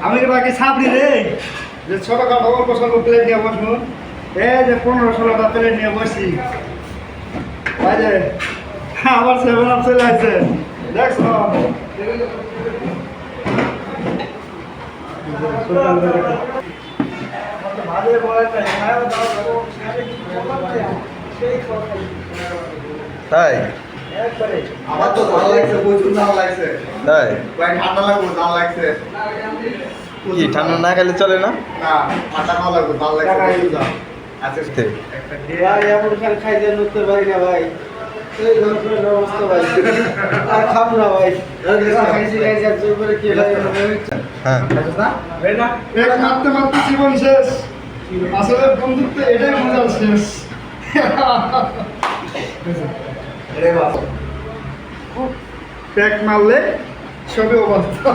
আমি কি বাকি সাবরি রে যে ছোটখাটো অল্প স্বল্প প্লেট নিয়ে বসবো এই যে 15-16টা প্লেট নিয়ে বসি ভাই যে আবার 7 আপ চলে আসছে দেখছো তাই আমার তো ভালো লাগছে, প্রচুর ভালো লাগছে। তাই ভাই ঠান্ডা লাগবে, ভালো লাগছে। কি ঠান্ডা না খেলে চলে না? না, ঠান্ডা ভালো লাগবে, ভালো লাগছে। আচ্ছা, ভাই এমন খান খাইতে নড়তে পারি না ভাই এই ধরনের অবস্থা ভাই আর খাব না ভাই খাইছি আর জোর করে কি ভাই হ্যাঁ এক মারতে মারতে জীবন শেষ আসলে বন্ধুত্ব এটাই মজার শেষ প্যাক মারলে সবে অবস্থা